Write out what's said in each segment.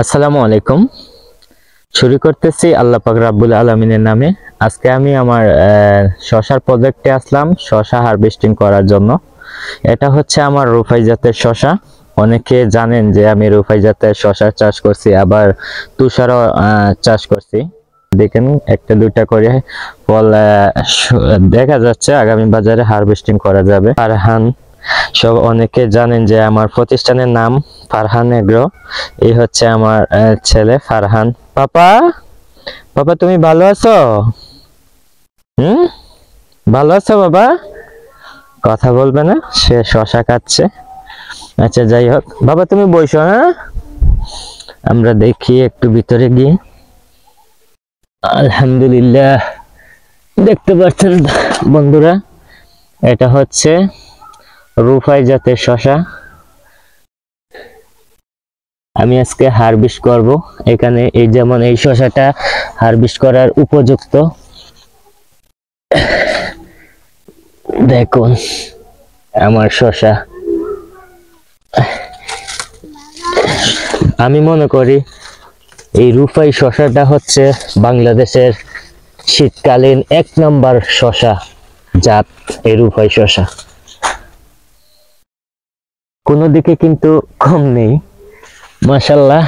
আসসালামু আলাইকুম। শুরু করতেছি আল্লাহ পাক রাব্বুল আলামিনের নামে। আজকে আমি আমার শশার প্রজেক্টে আসলাম শশা হারভেস্টিং করার জন্য। এটা হচ্ছে আমার রুফাই জাতের শশা। অনেকে জানেন যে আমি রুফাই জাতের শশা চাষ করছি, আবার তুষারও চাষ করছি। দেখেন একটা দুইটা করে ফল দেখা যাচ্ছে, আগামী বাজারে হারভেস্টিং করা যাবে। ফারহান, সব অনেকে জানেন যে আমার প্রতিষ্ঠানের নাম ফারহান এগ্রো। এই হচ্ছে আমার ছেলে ফারহান। পাপা, পাপা তুমি ভালো আছো? হুম, ভালো আছো বাবা? কথা বলবে না, সে শশা খাচ্ছে। আচ্ছা যাই হোক, বাবা তুমি বসো। হ্যাঁ, আমরা দেখি একটু ভিতরে গিয়ে। আলহামদুলিল্লাহ, দেখতে পাচ্ছেন বন্ধুরা, এটা হচ্ছে রুফাই জাতের শশা। আমি আজকে হারভেস্ট করব। এখানে এই যেমন এই শশাটা হারভেস্ট করার উপযুক্ত। দেখুন আমার শশা। আমি মনে করি এই রুফাই শশাটা হচ্ছে বাংলাদেশের শীতকালীন 1 নম্বর শশা জাত। এই রুফাই শশা কোনো দিকে কিন্তু কম নেই। মাশাআল্লাহ,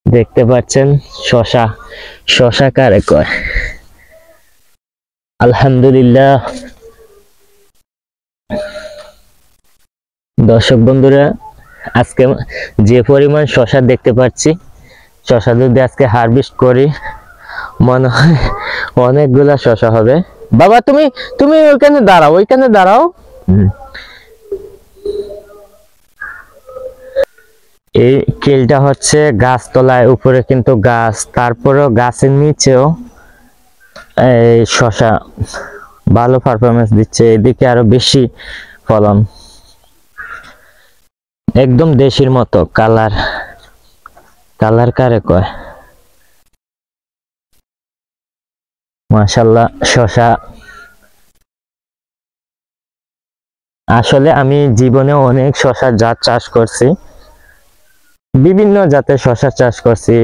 দেখতে পাচ্ছেন শশা। শশা কারে কয়? আলহামদুলিল্লাহ। দর্শক বন্ধুরা, আজকে যে পরিমাণ শশা দেখতে পাচ্ছি, শশা যদি আজকে হারভেস্ট করি মনে হয় অনেকগুলা শশা হবে। বাবা তুমি তুমি ওইখানে দাঁড়াও, ওইখানে দাঁড়াও। এই কেলটা হচ্ছে গাছতলায়, উপরে কিন্তু গাছ, তারপরেও গাছের নিচেও এই শশা ভালো পারফরমেন্স দিচ্ছে। এদিকে আরো বেশি ফলন, একদম দেশির মতো কালার। কালার কারে কয়? মাশাআল্লাহ। শশা আসলে আমি জীবনে অনেক শশার জাত চাষ করছি, বিভিন্ন জাতের শশা চাষ করছি।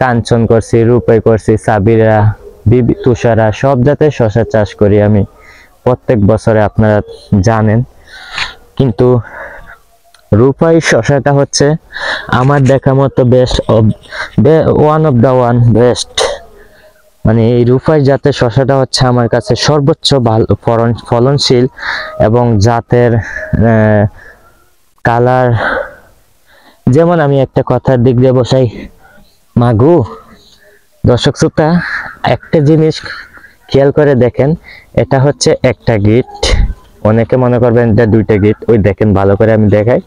কাঞ্চন করছি, রূপাই করছি, সাবিরা, তুষারা, সব জাতের শশা চাষ করি আমি প্রত্যেক বছরে, আপনারা জানেন। কিন্তু রূপাই শশাটা হচ্ছে আমার দেখা মতো best, one of the one best. মানে এই রূপাই জাতের শশাটা হচ্ছে আমার কাছে সর্বোচ্চ ভালো ফলনশীল এবং জাতের কালার। যেমন আমি একটা কথার দিক দিয়ে বসাই, মাগু দর্শক শ্রোতা, একটা জিনিস খেয়াল করে দেখেন, এটা হচ্ছে একটা গিট। অনেকে মনে করবেন এটা 2টা গিট। ওই দেখেন ভালো করে আমি দেখাই,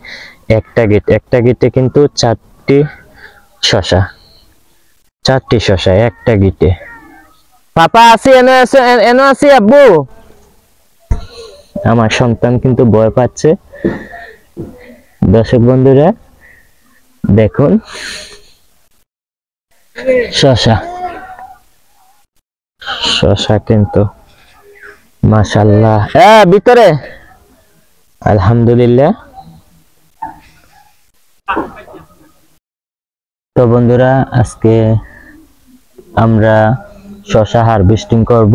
একটা গিট। একটা গিটে কিন্তু 4টি শশা, 4টি শশা একটা গিটে। পাপা আসি, এনে আছে, এনে আসি আব্বু। আমার সন্তান কিন্তু ভয় পাচ্ছে। দর্শক বন্ধুরা দেখুন শশা। শশা কিন্তু মাশাআল্লাহ। ভিতরে আলহামদুলিল্লাহ। তো বন্ধুরা, আজকে আমরা শশা হারভেস্টিং করব।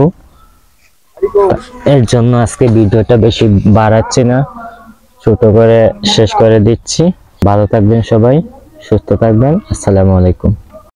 এর জন্য আজকে ভিডিওটা বেশি বাড়াচ্ছি না, ছোট করে শেষ করে দিচ্ছি। ভালো থাকবেন সবাই, সুস্থ থাকবেন। আসসালামু আলাইকুম।